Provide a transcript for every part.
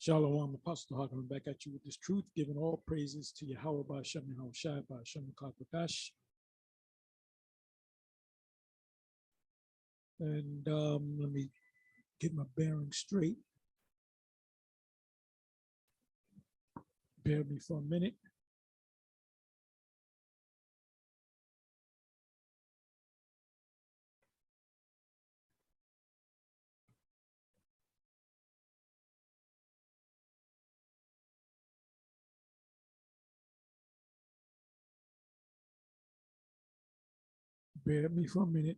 Shalom, Apostle Hagan, back at you with this truth, giving all praises to Yahweh Ba'Shem Yahushai Ba'Shem Kakwadash. And let me get my bearings straight. Bear with me for a minute. Bear with me for a minute.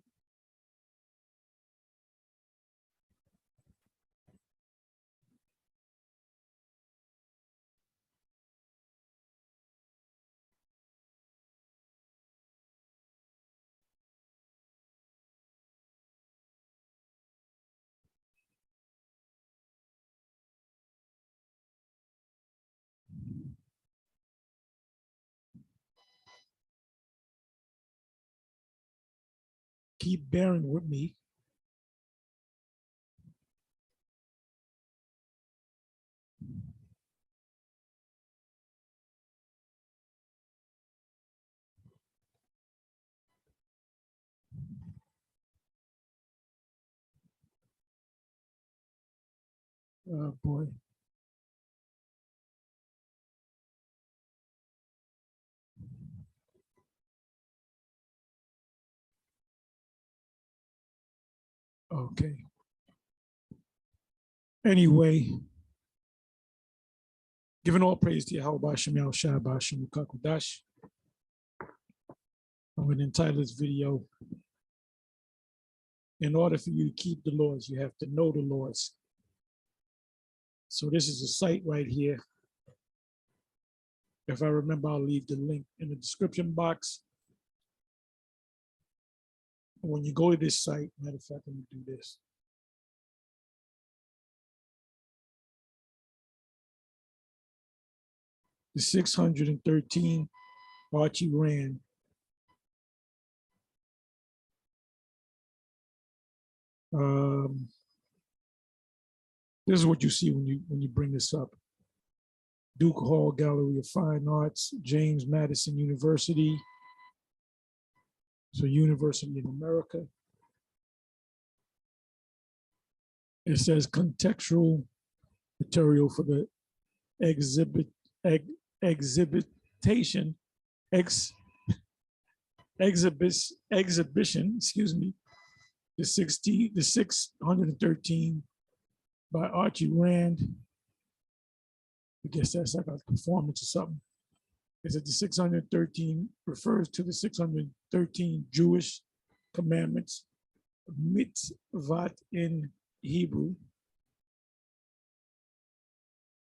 Keep bearing with me. Oh boy. Okay. Anyway, giving all praise to Yahweh Ba'Shem Yahushai Ba'Shem Kakwadash. I'm going to entitle this video, in order for you to keep the laws, you have to know the laws. So this is a site right here. If I remember, I'll leave the link in the description box. When you go to this site, matter of fact, let me do this. The 613 Archie Rand. This is what you see when you bring this up. Duke Hall Gallery of Fine Arts, James Madison University. So University in America. It says contextual material for the exhibition, excuse me, the 613 by Archie Rand. I guess that's like a performance or something. Is that the 613 refers to the 613 Jewish commandments, mitzvot in Hebrew.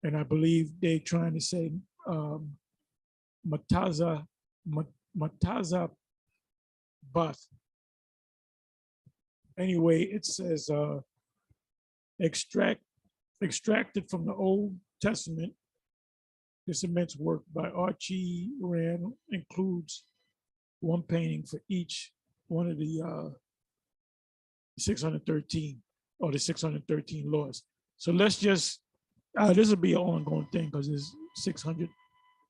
And I believe they're trying to say mataza bath. Anyway, it says extracted from the Old Testament. This immense work by Archie Rand includes one painting for each one of the 613 or the 613 laws. So let's just, this will be an ongoing thing because there's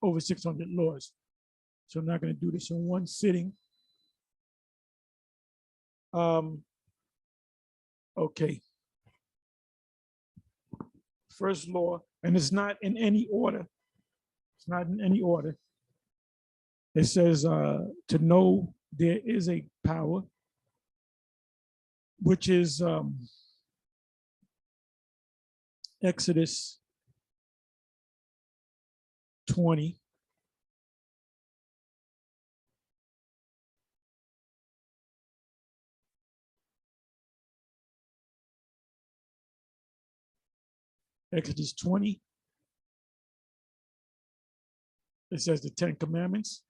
over 600 laws. So I'm not going to do this in one sitting. Okay. First law, and it's not in any order. It's not in any order. It says to know there is a power, which is Exodus 20. Exodus 20. It says the 10 Commandments.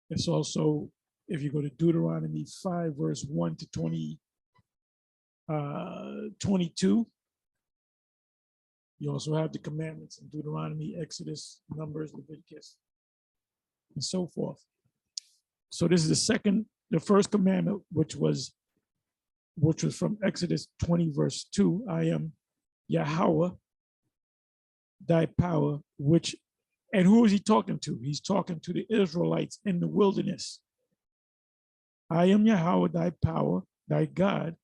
It's also, if you go to Deuteronomy 5, verse 1 to 22, you also have the commandments in Deuteronomy, Exodus, Numbers, Leviticus, and so forth. So this is the first commandment, which was from Exodus 20, verse 2. I am Yahweh, thy power, which, and who is he talking to? He's talking to the Israelites in the wilderness. I am Yahweh, thy power, thy God,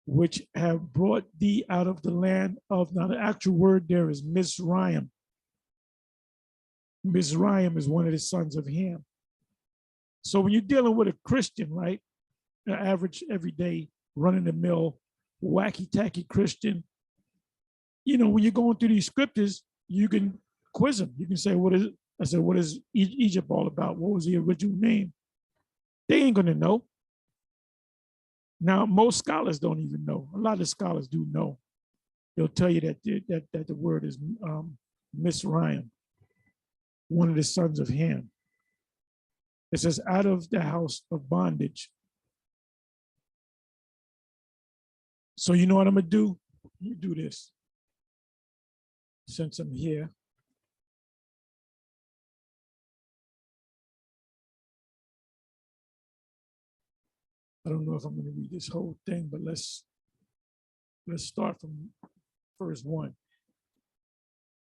which have brought thee out of the land of, now the actual word there is Mizraim. Mizraim is one of the sons of Ham. So when you're dealing with a Christian, right, an average, everyday, run-of-the-mill, wacky-tacky Christian, you know, when you're going through these scriptures, you can quiz them. You can say, what is, I said, what is Egypt all about? What was the original name? They ain't gonna know. Now, most scholars don't even know. A lot of scholars do know. They'll tell you that the word is Mizraim, one of the sons of Ham. It says, out of the house of bondage. So you know what I'm gonna do? You do this. Since I'm here. I don't know if I'm gonna read this whole thing, but let's start from verse 1.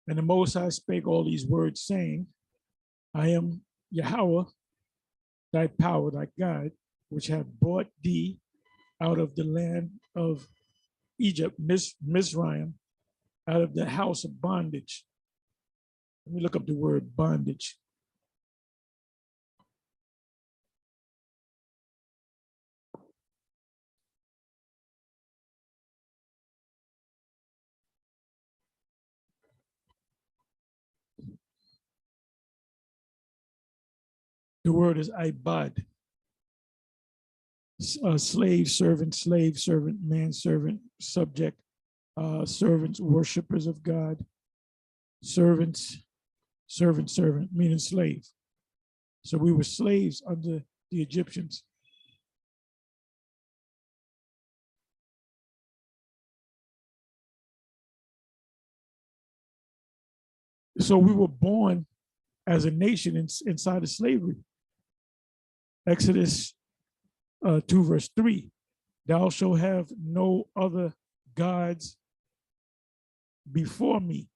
And the Most High spake all these words, saying, I am Yahweh, thy power, thy God, which have brought thee out of the land of Egypt, Mizraim, out of the house of bondage. Let me look up the word bondage. The word is ibad. Slave, servant, manservant, subject, servants, worshipers of God, servants, servant, meaning slave. So we were slaves under the Egyptians. So we were born as a nation inside of slavery. Exodus 2 verse 3, thou shalt have no other gods before me.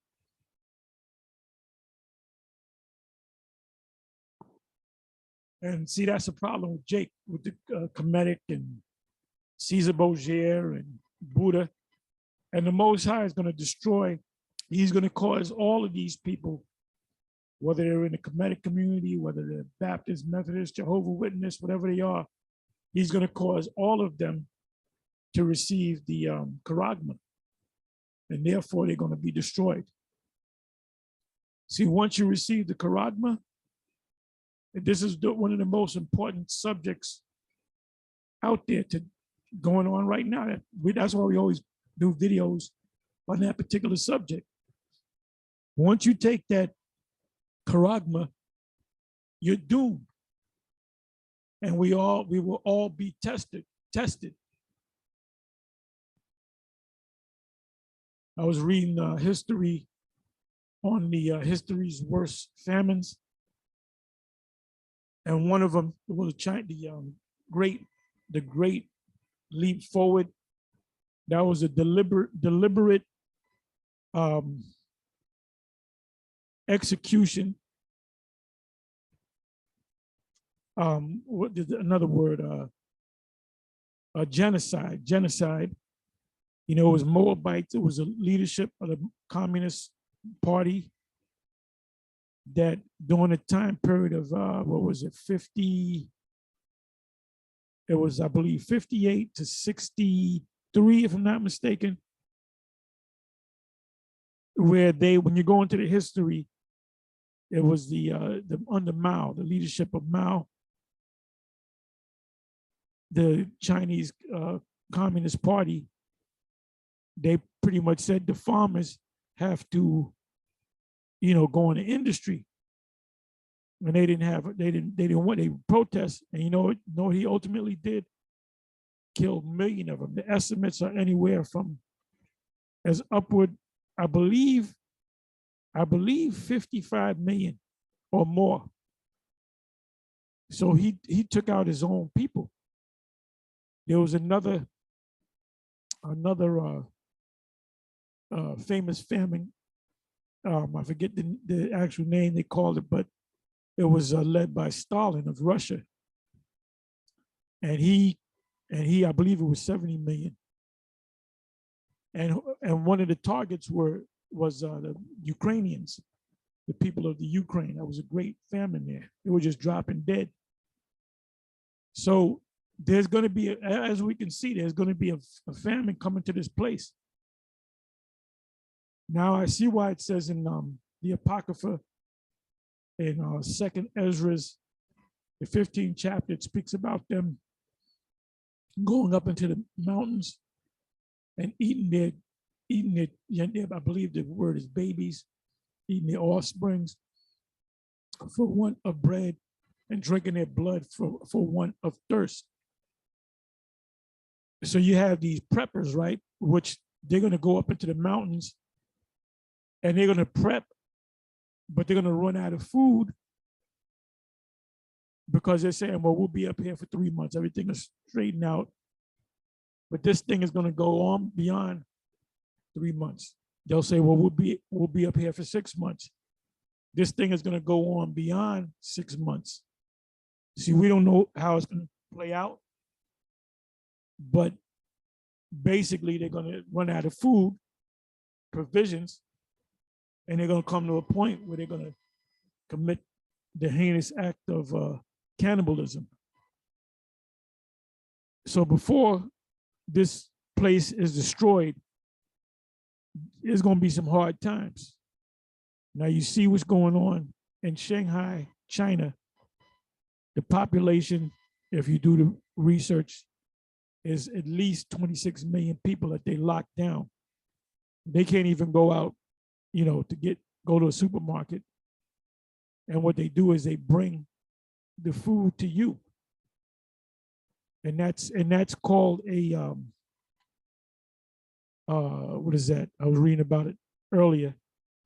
And see, that's a problem with Jake, with the Kemetic and Caesar Borgia and Buddha. And the Most High is going to destroy, he's going to cause all of these people, whether they're in the Kemetic community, whether they're Baptist, Methodist, Jehovah's Witness, whatever they are, he's going to cause all of them to receive the charagma. And therefore, they're going to be destroyed. See, once you receive the charagma, this is one of the most important subjects out there to going on right now. That's why we always do videos on that particular subject. Once you take that charagma, you're doomed. And we will all be tested. I was reading history on the history's worst famines. And one of them was the Great Leap Forward. That was a deliberate execution. What is another word? Genocide. You know, it was Moabites. It was a leadership of the Communist Party that during a time period of, what was it, 50, it was, I believe, 58 to 63, if I'm not mistaken, where when you go into the history, it was under Mao, the leadership of Mao, the Chinese Communist Party. They pretty much said the farmers have to, you know, go into industry. And they didn't protest. And you know what he ultimately did? Killed a million of them. The estimates are anywhere from as upward, I believe 55 million or more. So he took out his own people. There was another famous famine I forget the actual name they called it, but it was led by Stalin of Russia, and he I believe it was 70 million, and one of the targets was the Ukrainians, the people of the Ukraine. That was a great famine there. They were just dropping dead. So there's going to be, as we can see, there's going to be a famine coming to this place. Now I see why it says in the Apocrypha in Second Ezra's, the 15th chapter, it speaks about them going up into the mountains and eating their, I believe the word is babies, eating their offsprings for want of bread and drinking their blood for want of thirst. So you have these preppers, right? Which they're going to go up into the mountains and they're going to prep, but they're going to run out of food because they're saying, well, we'll be up here for 3 months. Everything is straightened out. But this thing is going to go on beyond 3 months. They'll say, well, we'll be up here for 6 months. This thing is going to go on beyond 6 months. See, we don't know how it's going to play out, but basically they're going to run out of food, provisions, and they're going to come to a point where they're going to commit the heinous act of cannibalism. So before this place is destroyed, there's going to be some hard times. Now you see what's going on in Shanghai, China. The population, if you do the research, is at least 26 million people that they locked down. They can't even go out, to go to a supermarket. And what they do is they bring the food to you. And that's called a what is that? I was reading about it earlier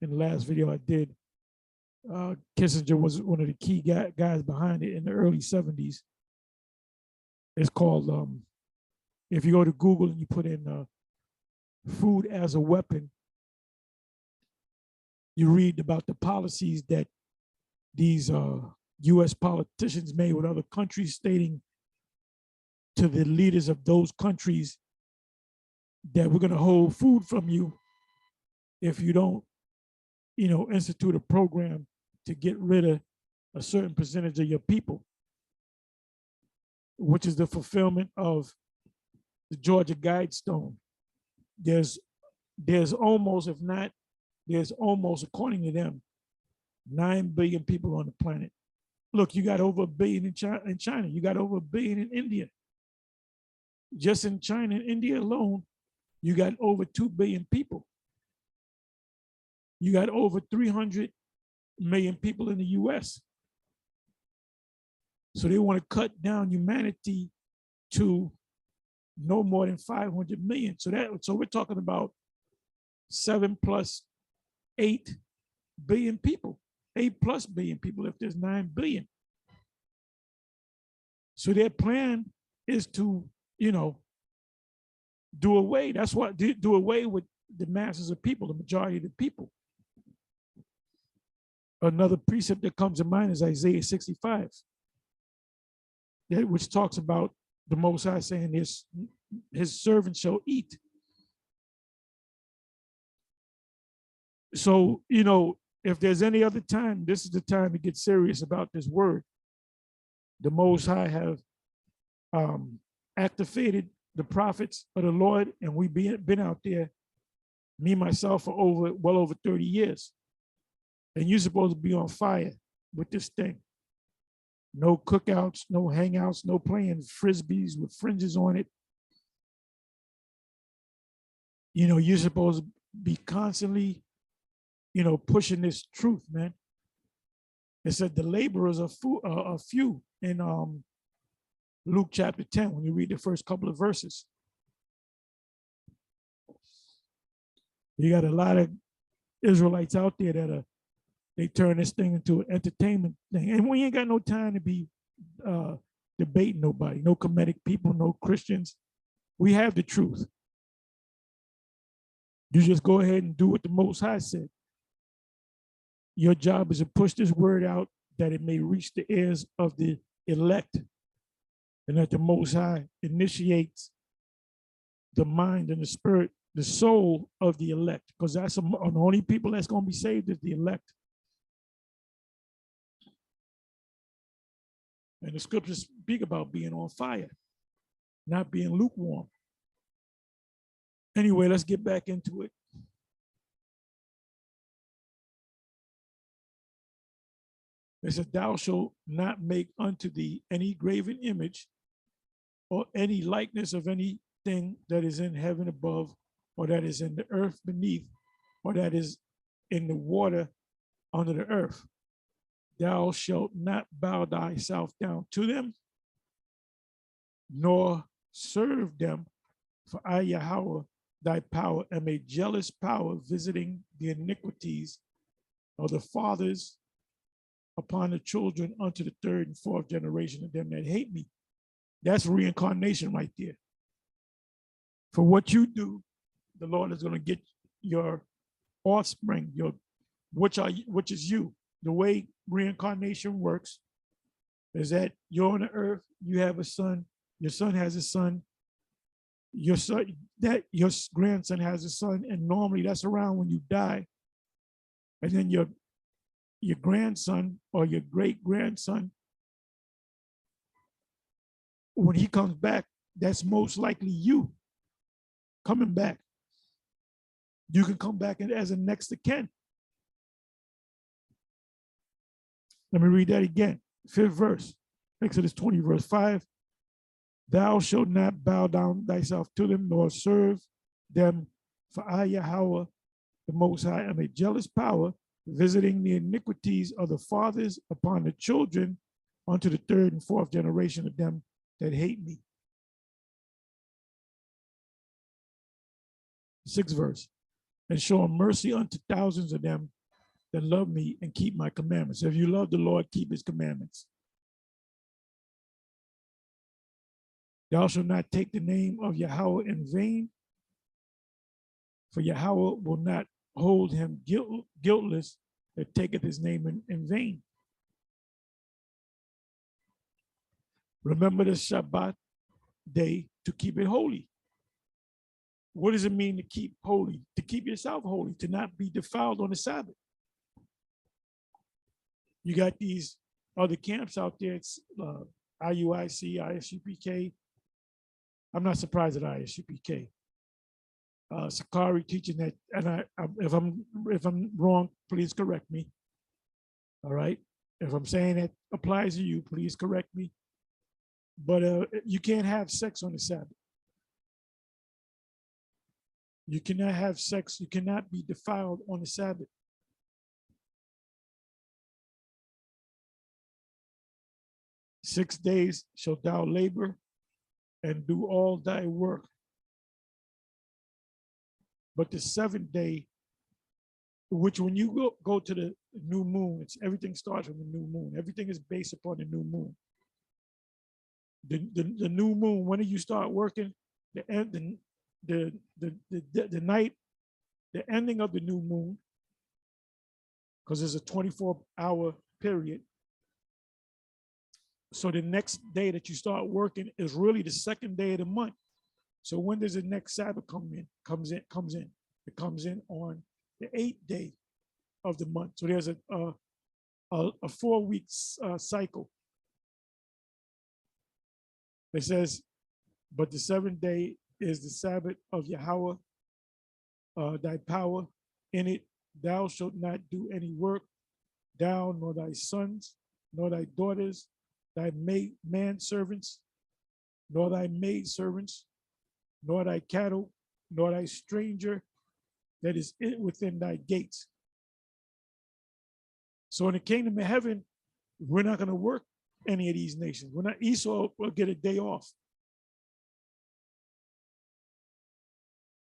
in the last video I did. Kissinger was one of the key guys behind it in the early 70s. It's called, if you go to Google and you put in food as a weapon, you read about the policies that these US politicians made with other countries, stating to the leaders of those countries that we're going to hold food from you if you don't, institute a program to get rid of a certain percentage of your people, which is the fulfillment of the Georgia Guidestone. There's almost, if not, there's almost, according to them, 9 billion people on the planet. Look, you got over 1 billion in China. You got over 1 billion in India. Just in China and India alone, you got over 2 billion people. You got over 300 million people in the US. So they want to cut down humanity to no more than 500 million. So we're talking about 7 plus 8 billion people, 8 plus billion people if there's 9 billion. So their plan is to, do away. That's what do away with the masses of people, the majority of the people. Another precept that comes to mind is Isaiah 65, which talks about the Most High saying his servants shall eat. So, if there's any other time, this is the time to get serious about this word. The Most High have activated the prophets of the Lord, and we've been out there, me, myself, for well over 30 years. And you're supposed to be on fire with this thing. No cookouts, no hangouts, no playing frisbees with fringes on it. You're supposed to be constantly, pushing this truth, man. It said the laborers are few in Luke chapter 10, when you read the first couple of verses. You got a lot of Israelites out there that they turn this thing into an entertainment thing. And we ain't got no time to be debating nobody, no Kemetic people, no Christians. We have the truth. You just go ahead and do what the Most High said. Your job is to push this word out that it may reach the ears of the elect, and that the Most High initiates the mind and the spirit, the soul of the elect, because that's the only people that's going to be saved is the elect. And the scriptures speak about being on fire, not being lukewarm. Anyway, let's get back into it. It says, thou shalt not make unto thee any graven image or any likeness of anything that is in heaven above, or that is in the earth beneath, or that is in the water under the earth. Thou shalt not bow thyself down to them, nor serve them, for I, Yahweh, thy power, am a jealous power, visiting the iniquities of the fathers upon the children unto the third and fourth generation of them that hate me. That's reincarnation right there. For what you do, the Lord is going to get your offspring, which is you. The way reincarnation works is that you're on the earth, you have a son, your son has a son, your grandson has a son, and normally that's around when you die. And then your grandson or your great grandson, when he comes back, that's most likely you coming back. You can come back as a next of kin. Let me read that again. 5th verse, Exodus 20, verse 5. Thou shalt not bow down thyself to them, nor serve them, for I, Yahweh, the Most High, am a jealous power, visiting the iniquities of the fathers upon the children unto the third and fourth generation of them that hate me. 6th verse. And show mercy unto thousands of them that love me and keep my commandments. If you love the Lord, keep his commandments. Thou shalt not take the name of Yahweh in vain, for Yahweh will not hold him guiltless that taketh his name in vain. Remember the Shabbat day to keep it holy. What does it mean to keep holy? To keep yourself holy, to not be defiled on the Sabbath. You got these other camps out there. It's IUIC, ISUPK. I'm not surprised at ISUPK. Sakari teaching that, and if I'm wrong, please correct me. All right. If I'm saying that applies to you, please correct me. But you can't have sex on the Sabbath. You cannot have sex. You cannot be defiled on the Sabbath. "6 days shalt thou labor and do all thy work. But the 7th day," which when you go to the new moon, everything starts from the new moon. Everything is based upon the new moon. The new moon, when do you start working? The night, the ending of the new moon, because there's a 24-hour period. So the next day that you start working is really the 2nd day of the month. So when does the next Sabbath come in? It comes in on the 8th day of the month. So there's a 4-week cycle. It says, but the 7th day is the Sabbath of Yahweh, thy power. In it thou shalt not do any work, thou nor thy sons, nor thy daughters, thy manservants, nor thy maidservants, nor thy cattle, nor thy stranger that is within thy gates. So in the kingdom of heaven, we're not going to work any of these nations. We're not. Esau will get a day off.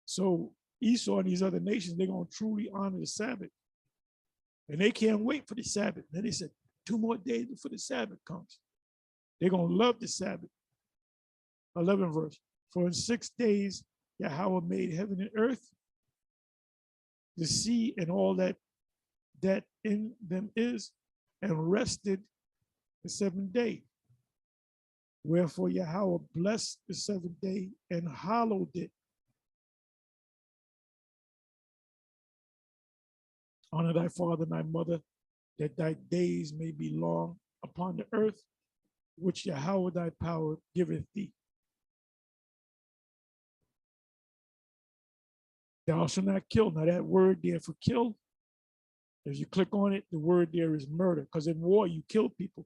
So Esau and these other nations, they're going to truly honor the Sabbath. And they can't wait for the Sabbath. Then they said, 2 more days before the Sabbath comes. They're going to love the Sabbath. 11th verse. For in 6 days, Yahweh made heaven and earth, the sea and all that that in them is, and rested the seventh day. Wherefore Yahweh blessed the seventh day and hallowed it. Honor thy father and thy mother, that thy days may be long upon the earth, which Yahweh thy power giveth thee. Thou shalt not kill. Now that word there for kill, if you click on it, the word there is murder, because in war you kill people.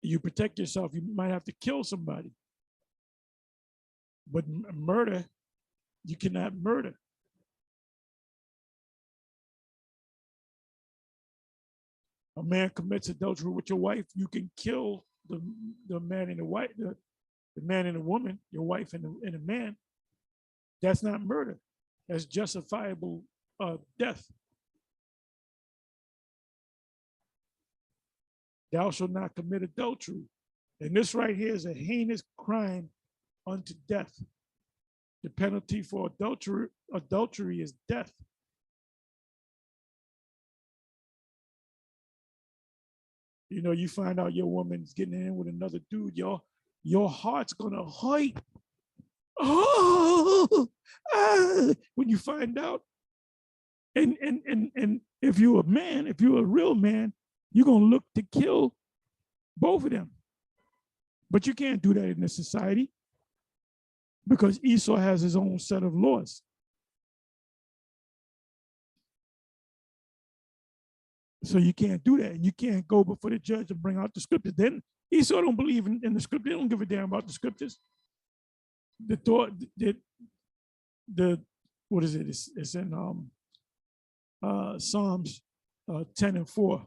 You protect yourself, you might have to kill somebody. But murder, you cannot murder. A man commits adultery with your wife, you can kill the man and the wife, the man and the woman, your wife and the man. That's not murder. That's justifiable death. Thou shalt not commit adultery. And this right here is a heinous crime unto death. The penalty for adultery is death. You know, you find out your woman's getting in with another dude, your heart's gonna hurt. Oh, when you find out. And if you're a man, if you're a real man, you're gonna look to kill both of them. But you can't do that in this society because Esau has his own set of laws. So you can't do that. And you can't go before the judge and bring out the scriptures. Then Esau don't believe in the scripture. They don't give a damn about the scriptures. The thought that what is it? It's in Psalms 10 and 4.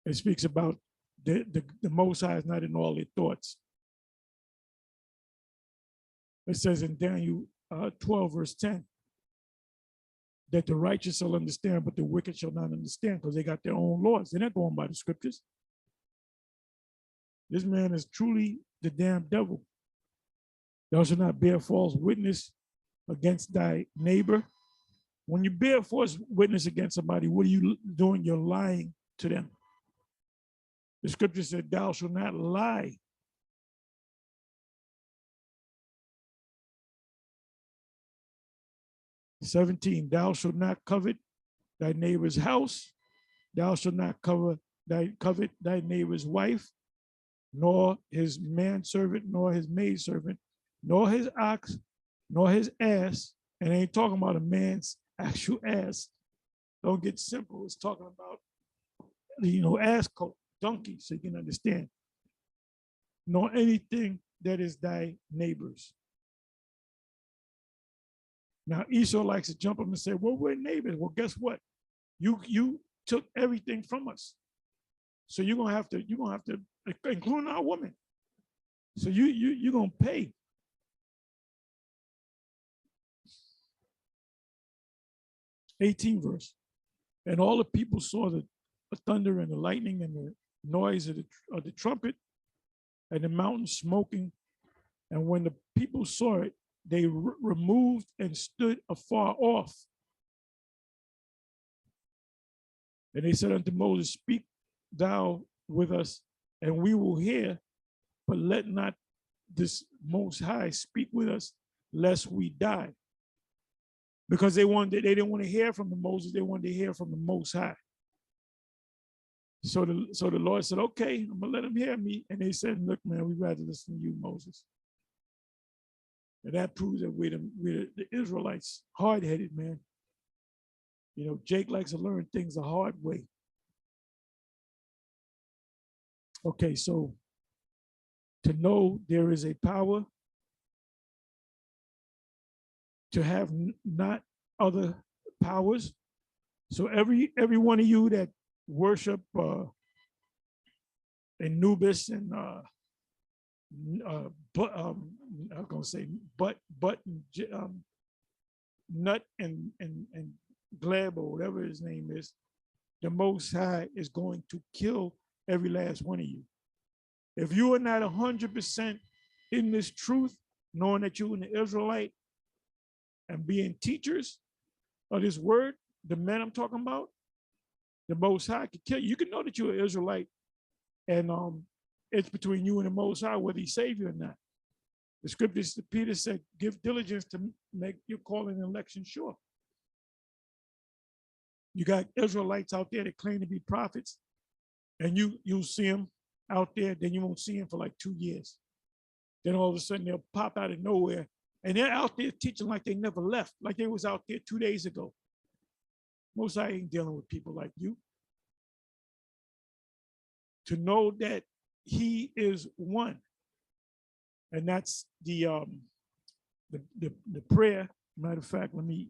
It speaks about the Most High is not in all their thoughts. It says in Daniel 12 verse 10 that the righteous shall understand, but the wicked shall not understand, because they got their own laws. They're not going by the scriptures. This man is truly the damn devil. Thou shalt not bear false witness against thy neighbor. When you bear false witness against somebody, what are you doing? You're lying to them. The scripture said, thou shalt not lie. "17, thou shalt not covet thy neighbor's house. Thou shalt not covet thy neighbor's wife, nor his manservant, nor his maidservant, nor his ox, nor his ass." And I ain't talking about a man's actual ass. Don't get simple. It's talking about, ass coat, donkey, so you can understand. "Nor anything that is thy neighbor's." Now Esau likes to jump up and say, well, we're neighbors. Well, guess what? You took everything from us. So you're gonna have to, including our woman. So you're gonna pay. "18 verse. And all the people saw the thunder and the lightning and the noise of the trumpet and the mountain smoking. And when the people saw it, they removed and stood afar off. And they said unto Moses, speak thou with us, and we will hear, but let not this Most High speak with us, lest we die. Because they didn't want to hear from the Moses, they wanted to hear from the Most High. So the Lord said, okay, I'm gonna let them hear me. And they said, look, man, we'd rather listen to you, Moses. And that proves that we're the Israelites, hard-headed, man. Jake likes to learn things the hard way. Okay, so to know there is a power to have not other powers. So every one of you that worship Anubis and I'm gonna say Nut and Gleb, or whatever his name is, the Most High is going to kill every last one of you. If you are not 100% in this truth, knowing that you're an Israelite and being teachers, of this word, the men I'm talking about, the Most High could kill you. You can know that you're an Israelite, and it's between you and the Most High whether He save you or not. The scriptures, Peter said, give diligence to make your calling and election sure. You got Israelites out there that claim to be prophets, and you'll see them out there, then you won't see them for like 2 years. Then all of a sudden they'll pop out of nowhere, and they're out there teaching like they never left, like they was out there 2 days ago. Most High ain't dealing with people like you. To know that He is one, and that's the prayer. Matter of fact, let me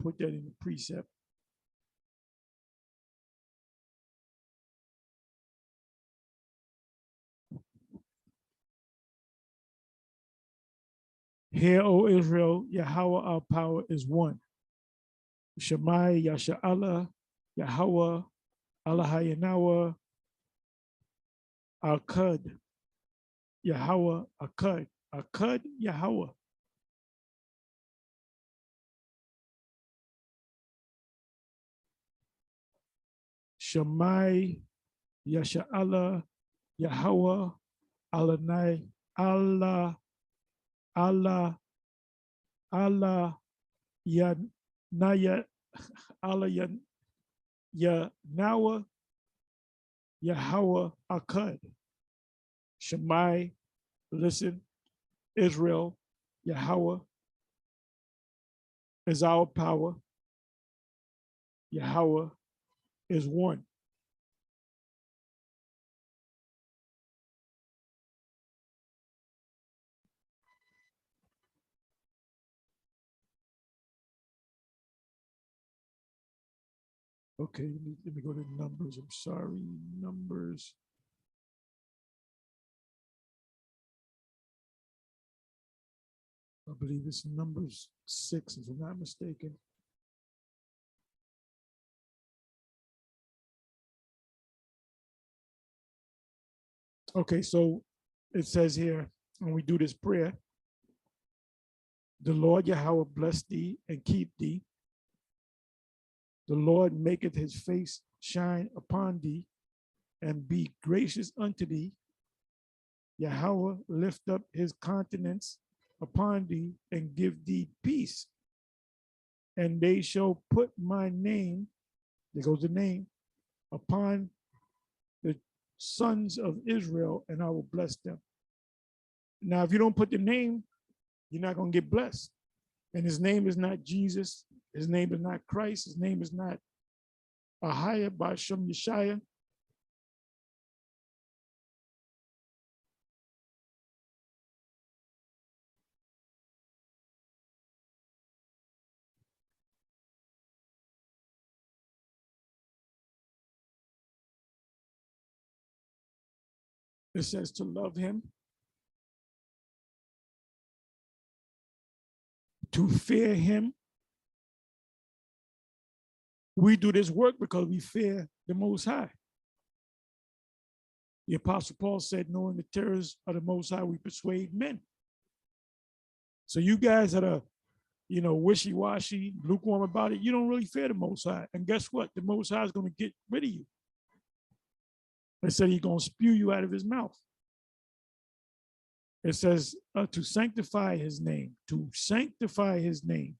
put that in the precept. Hear, O Israel, Yahweh our power is one. Shemai Yasha'Allah, Yahweh, Allah Hayanawa, Akkad, Yahweh, Akkad, Akkad, Yahweh. Shemai Yasha'Allah, Yahweh, Allah, Allah, Allah, Allah, Yanaya, Allah, Yanawa, Yahweh, Akkad. Shemai, listen, Israel, Yahweh is our power. Yahweh is one. Okay, let me go to Numbers. I'm sorry, Numbers. I believe it's Numbers 6, if I'm not mistaken. Okay, so it says here, when we do this prayer, the Lord Yahweh bless thee and keep thee. The Lord maketh his face shine upon thee and be gracious unto thee. Yahweh lift up his countenance upon thee and give thee peace. And they shall put my name, there goes the name, upon the sons of Israel, and I will bless them. Now, if you don't put the name, you're not going to get blessed. And his name is not Jesus. His name is not Christ. His name is not Ahaya Bashem Yeshaya. It says to love him, to fear him. We do this work because we fear the Most High. The Apostle Paul said, knowing the terrors of the Most High, we persuade men. So you guys that are, wishy-washy, lukewarm about it, you don't really fear the Most High. And guess what? The Most High is going to get rid of you. They said he's going to spew you out of his mouth. It says to sanctify his name, to sanctify his name.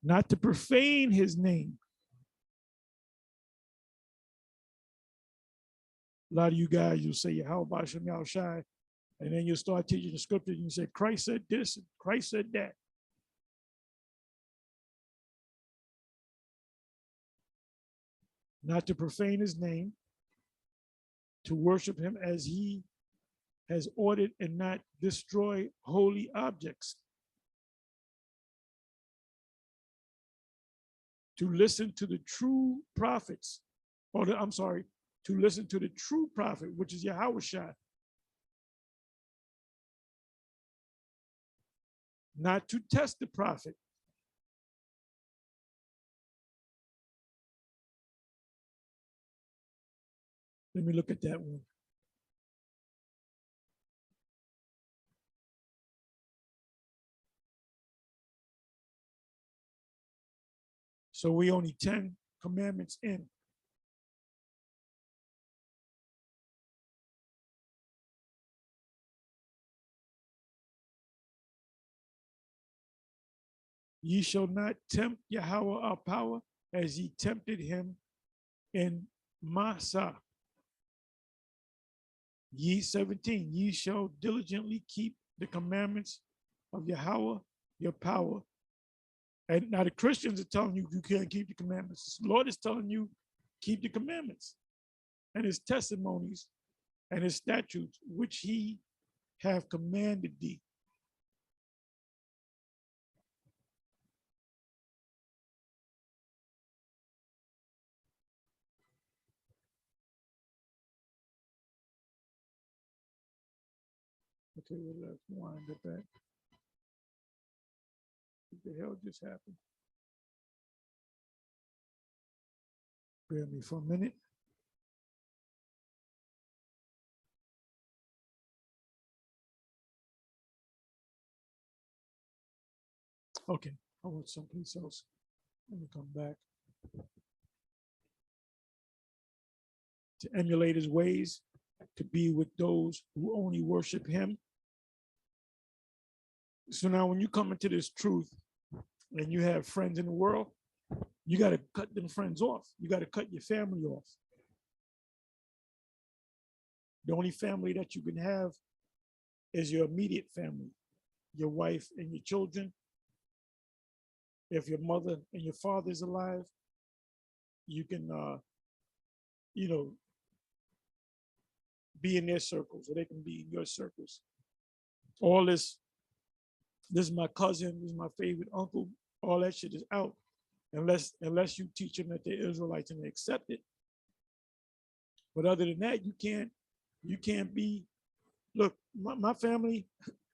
Not to profane his name. A lot of you guys, you'll say, how about Shem Yahushai? And then you'll start teaching the scripture and you say, Christ said this, and Christ said that. Not to profane his name, to worship him as he has ordered and not destroy holy objects. To listen to the true prophets, to listen to the true prophet, which is Yahushua. Not to test the prophet. Let me look at that one. So we only 10 commandments in. Ye shall not tempt Yahweh our power as ye tempted him in Massah. Ye 17, ye shall diligently keep the commandments of Yahweh your power. And now the Christians are telling you you can't keep the commandments. The Lord is telling you keep the commandments and his testimonies and his statutes, which he have commanded thee. Okay, well, let's wind up at. What the hell just happened? Bear me for a minute. Okay, I want someplace else. Let me come back. To emulate his ways, to be with those who only worship him. So now when you come into this truth and you have friends in the world, you got to cut them friends off. You got to cut your family off. The only family that you can have is your immediate family, your wife and your children. If your mother and your father is alive, you can, be in their circles, or they can be in your circles. All this is my cousin, this is my favorite uncle, all that shit is out. Unless you teach them that they're Israelites and they accept it. But other than that, you can't be, look, my family,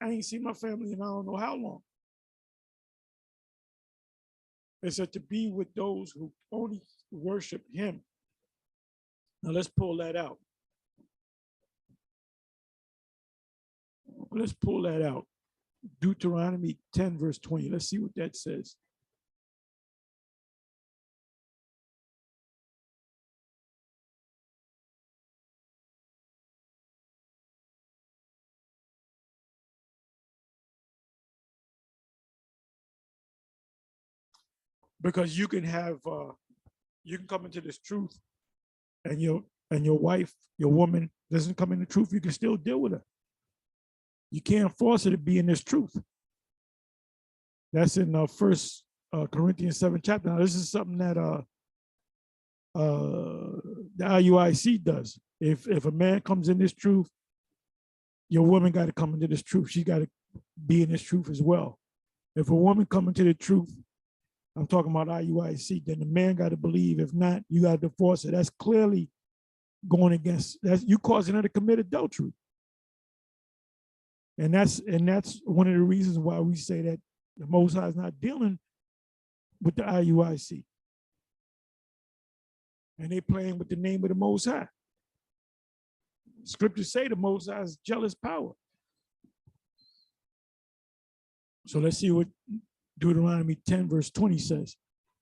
I ain't seen my family in I don't know how long. It said to be with those who only worship him. Now let's pull that out. Let's pull that out. Deuteronomy 10, verse 20. Let's see what that says. Because you can come into this truth, and your wife, your woman doesn't come in the truth, you can still deal with her. You can't force her to be in this truth. That's in First Corinthians 7 chapter. Now this is something that the IUIC does. If a man comes in this truth, your woman got to come into this truth. She got to be in this truth as well. If a woman come into the truth, I'm talking about IUIC, then the man got to believe. If not, you got to divorce her. That's clearly going against, that's you causing her to commit adultery. And that's one of the reasons why we say that the Most High is not dealing with the IUIC. And they playing with the name of the Most High. Scriptures say the Most High is jealous power. So let's see what Deuteronomy 10, verse 20 says.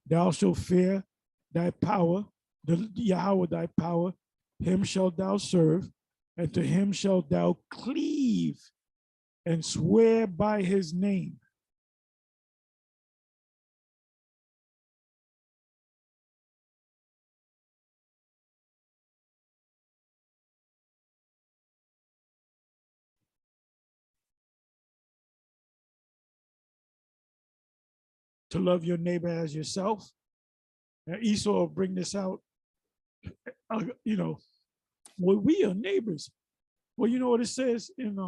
Thou shalt fear thy power, the Yahweh thy power, him shalt thou serve, and to him shalt thou cleave and swear by his name. To love your neighbor as yourself. Now Esau will bring this out, well, we are neighbors. Well, you know what it says in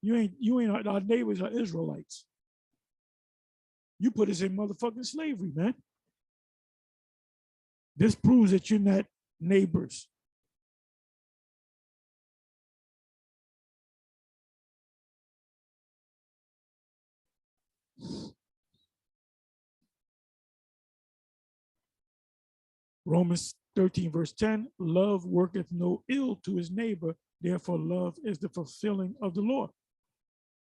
you ain't our neighbors are Israelites. You put us in motherfucking slavery, man. This proves that you're not neighbors. Romans 13 verse 10, love worketh no ill to his neighbor, therefore love is the fulfilling of the law.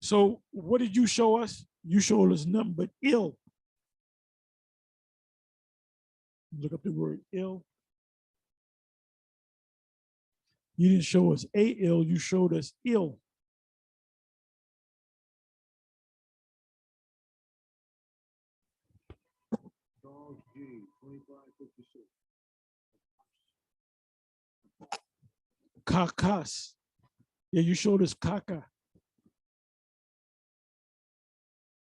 So what did you show us? You showed us nothing but ill. Look up the word ill. You didn't show us a ill, you showed us ill. Kakas. Yeah, you showed us kaka.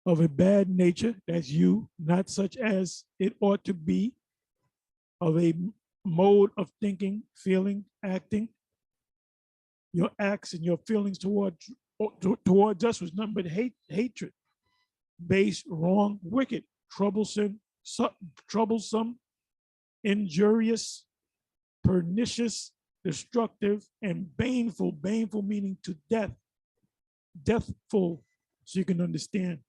Of a bad nature, that's you, not such as it ought to be, of a mode of thinking, feeling, acting. Your acts and your feelings towards us was nothing but hatred, base, wrong, wicked, troublesome, injurious, pernicious, destructive, and baneful. Baneful meaning to death, deathful, so you can understand.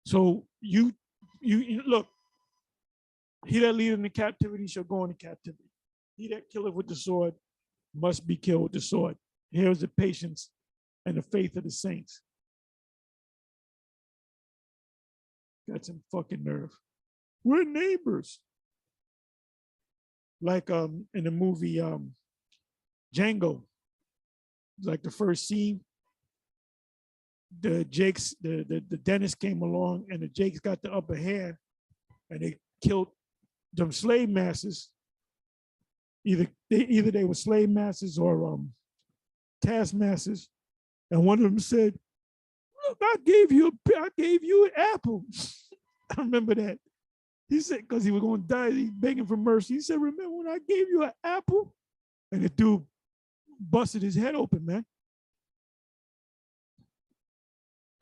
So you look, he that leadeth into captivity shall go into captivity. He that killeth with the sword must be killed with the sword. Here's the patience and the faith of the saints. Got some fucking nerve. We're neighbors. Like in the movie Django, like the first scene, the dentist came along and the Jakes got the upper hand and they killed them slave masters. Either they were slave masters or taskmasters, and one of them said, "Look, I gave you an apple." I remember that. He said, because he was going to die, he's begging for mercy. He said, "Remember when I gave you an apple?" And the dude busted his head open, man.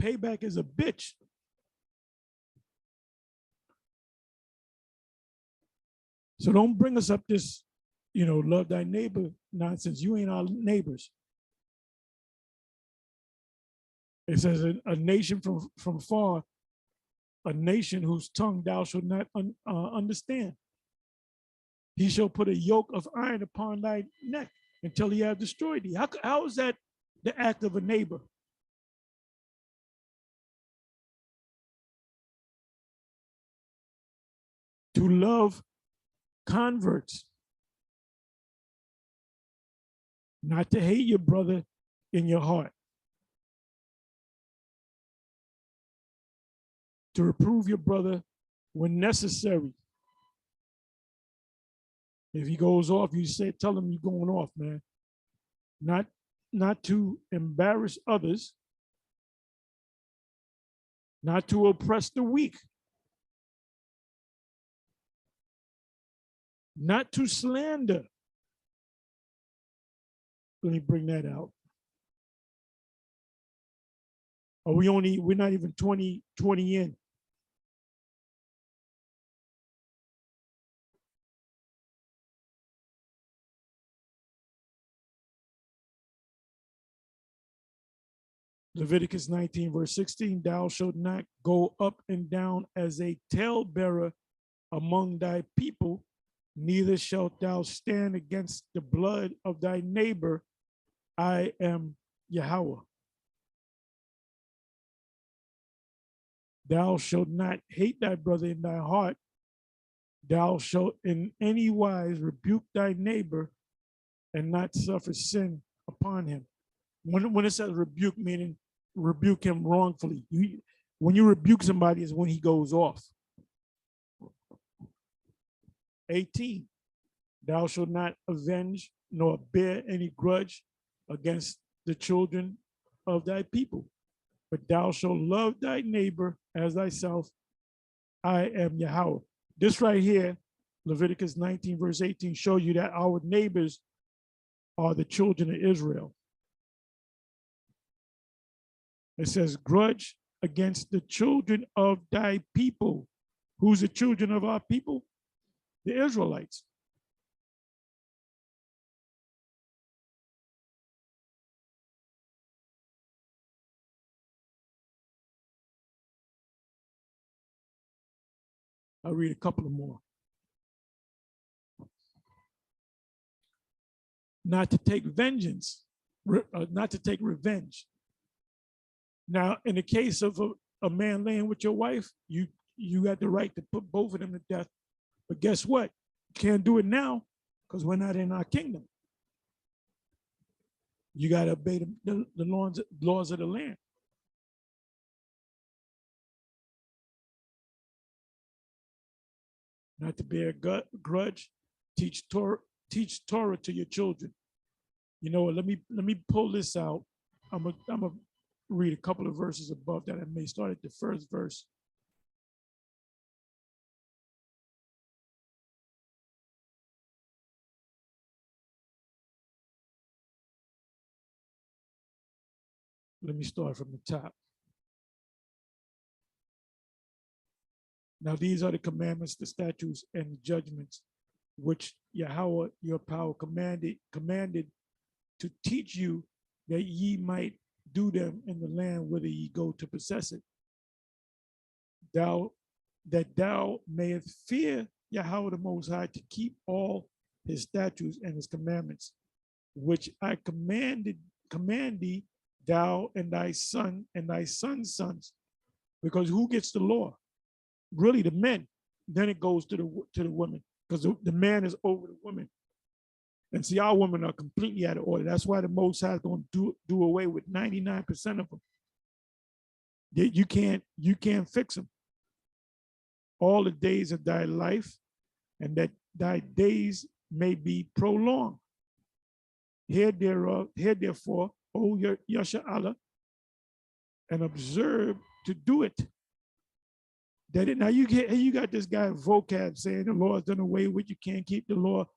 Payback is a bitch. So don't bring us up this, love thy neighbor nonsense. You ain't our neighbors. It says a nation from far, a nation whose tongue thou shalt not understand. He shall put a yoke of iron upon thy neck until he have destroyed thee. How is that the act of a neighbor? To love converts, not to hate your brother in your heart, to reprove your brother when necessary. If he goes off, you say, tell him you're going off, man. Not to embarrass others, not to oppress the weak, not to slander. Let me bring that out. Or we're not even 20 in. Leviticus 19, verse 16, thou shalt not go up and down as a talebearer among thy people, neither shalt thou stand against the blood of thy neighbor. I am Yahweh. Thou shalt not hate thy brother in thy heart. Thou shalt in any wise rebuke thy neighbor and not suffer sin upon him. When it says rebuke, meaning rebuke him wrongfully. When you rebuke somebody is when he goes off. 18, thou shalt not avenge nor bear any grudge against the children of thy people, but thou shalt love thy neighbor as thyself. I am Yahweh. This right here, Leviticus 19, verse 18, show you that our neighbors are the children of Israel. It says, grudge against the children of thy people. Who's the children of our people? The Israelites. I'll read a couple of more. not to take vengeance, not to take revenge. Now, in the case of a man laying with your wife, you got the right to put both of them to death. But guess what? You can't do it now because we're not in our kingdom. You got to obey the laws of the land. Not to bear a grudge. Teach Torah to your children. You know what? Let me pull this out. I'm gonna read a couple of verses above that. I may start at the first verse. Let me start from the top. Now these are the commandments, the statutes, and the judgments which Yahweh your power commanded to teach you, that ye might do them in the land whither ye go to possess it. That thou mayest fear Yahweh the Most High, to keep all his statutes and his commandments, which I command thee, thou and thy son and thy son's sons. Because who gets the law? Really, the men. Then it goes to the women, because the man is over the women. And see, our women are completely out of order. That's why the Most High is going to do away with 99% of them. You can't fix them. All the days of thy life, and that thy days may be prolonged. Hear therefore, O Yasha Allah, and observe to do it. Now you got this guy vocab saying the law is done away with, you can't keep the law.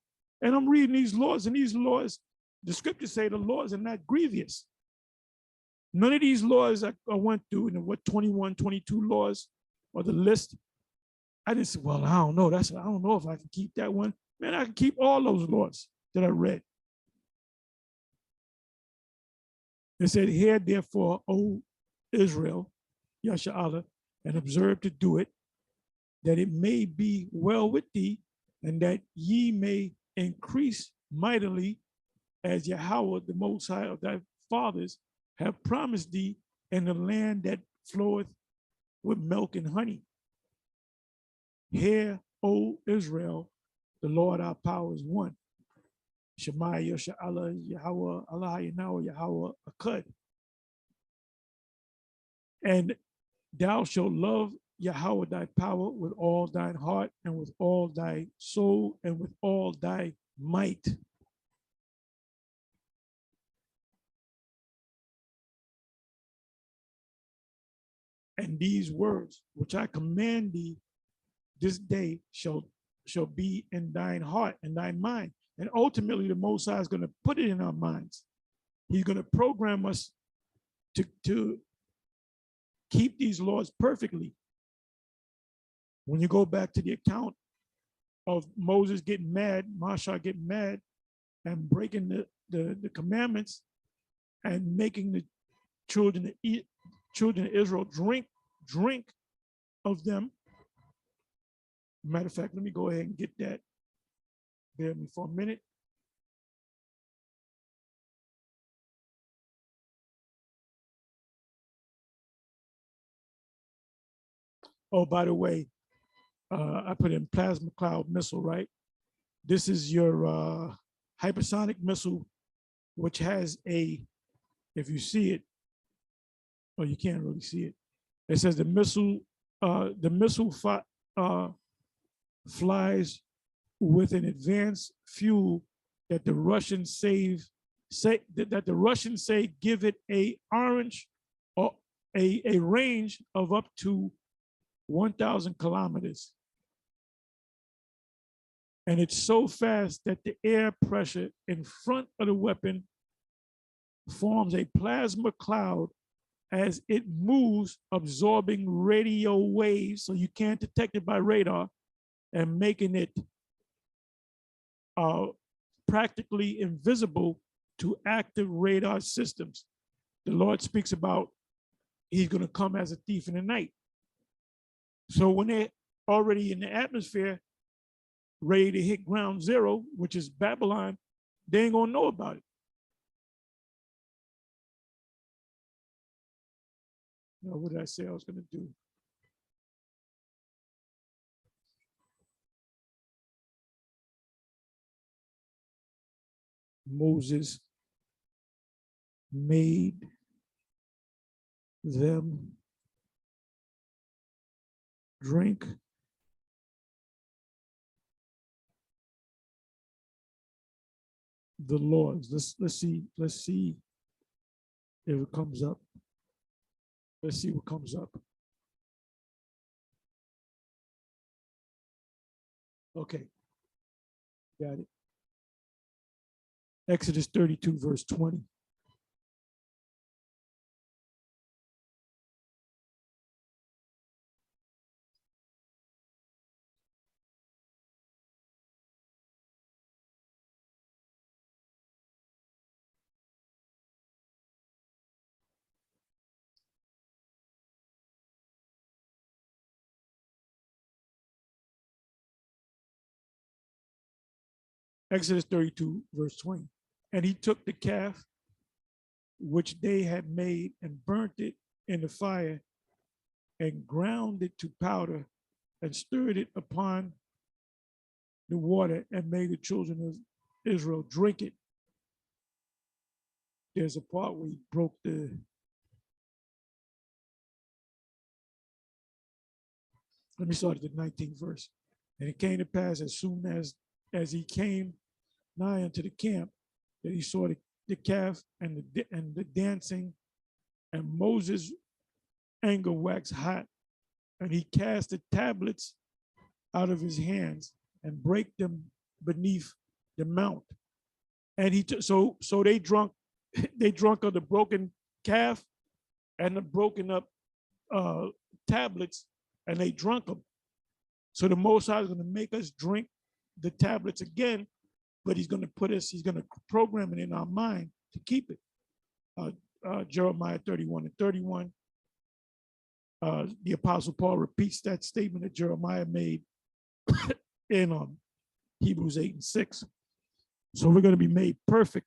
And I'm reading these laws, and these laws, the scriptures say the laws are not grievous. None of these laws I went through, and what 21, 22 laws or the list, I didn't say, well, I don't know. I don't know if I can keep that one. Man, I can keep all those laws that I read. It said, hear therefore, O Israel, Yasha Allah, and observe to do it, that it may be well with thee, and that ye may increase mightily, as Yahweh, the Most High of thy fathers, have promised thee, in the land that floweth with milk and honey. Hear, O Israel, the Lord our power is one. Shema Yasha Allah, Yahweh, Allah Yahweh, Yahweh Akkad. And thou shalt love Yahweh thy power with all thine heart, and with all thy soul, and with all thy might. And these words which I command thee this day shall be in thine heart and thine mind. And ultimately, the Most High is going to put it in our minds. He's going to program us to keep these laws perfectly. When you go back to the account of Moses getting mad, Mashah getting mad, and breaking the commandments, and making the children of Israel drink of them. Matter of fact, let me go ahead and get that. Bear with me for a minute. Oh, by the way, I put in plasma cloud missile, right? This is your hypersonic missile, which has if you see it, oh, you can't really see it. It says the missile flies with an advanced fuel that the Russians say give it a range of up to 1,000 kilometers. And it's so fast that the air pressure in front of the weapon forms a plasma cloud as it moves, absorbing radio waves, so you can't detect it by radar, and making it practically invisible to active radar systems. The Lord speaks about he's going to come as a thief in the night. So when they're already in the atmosphere, ready to hit ground zero, which is Babylon, they ain't gonna know about it. Now, what did I say I was gonna do? Moses made them drink the laws. Let's see if it comes up. Let's see what comes up. Okay, got it. Exodus 32, verse 20. Exodus 32, verse 20. And he took the calf which they had made and burnt it in the fire and ground it to powder and stirred it upon the water and made the children of Israel drink it. There's a part where he broke the, let me start at the 19th verse. And it came to pass as soon as he came nigh unto the camp, that he saw the calf and the dancing, and Moses' anger waxed hot, and he cast the tablets out of his hands and break them beneath the mount. And he so they drunk of the broken calf and the broken up tablets, and they drunk them. So the Most High is going to make us drink the tablets again, but he's going to program it in our mind to keep it. Jeremiah 31 and 31. The Apostle Paul repeats that statement that Jeremiah made in Hebrews 8 and 6. So we're going to be made perfect.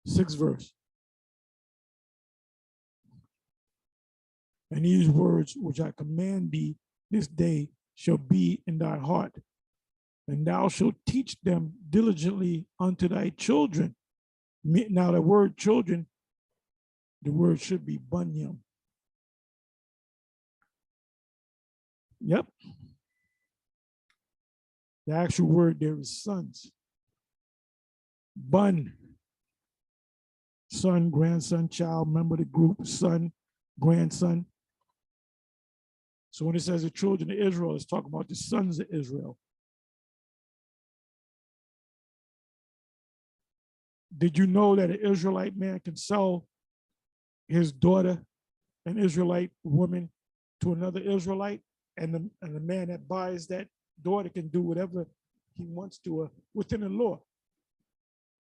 Sixth verse. And these words which I command thee this day shall be in thy heart, and thou shalt teach them diligently unto thy children. Now the word children, the word should be bunyam. Yep. The actual word there is sons. Bun. Son, grandson, child, member of the group, son, grandson. So when it says the children of Israel, it's talking about the sons of Israel. Did you know that an Israelite man can sell his daughter, an Israelite woman, to another Israelite, and the man that buys that daughter can do whatever he wants to her within the law?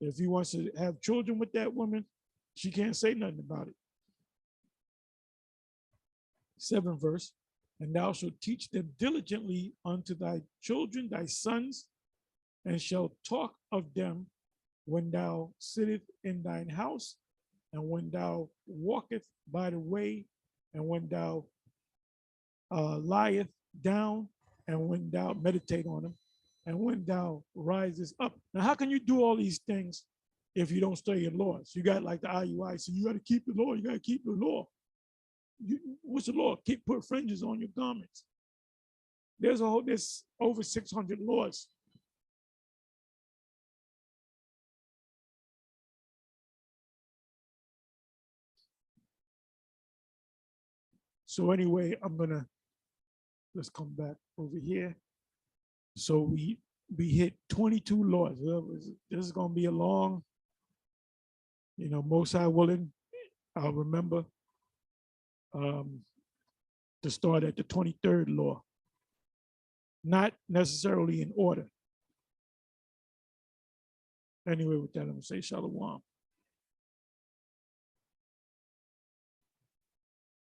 If he wants to have children with that woman, she can't say nothing about it. 7th verse. And thou shalt teach them diligently unto thy children, thy sons, and shalt talk of them when thou sittest in thine house, and when thou walkest by the way, and when thou liest down, and when thou meditate on them, and when thou risest up. Now, how can you do all these things if you don't study the laws? You got like the IUI, so you got to keep the law. You got to keep the law. What's the law? Put fringes on your garments. There's over 600 laws. So anyway, let's come back over here. So we hit 22 laws. This is gonna be a long, Most High willing, I'll remember to start at the 23rd law, not necessarily in order. Anyway, with that, I'm gonna say shalom.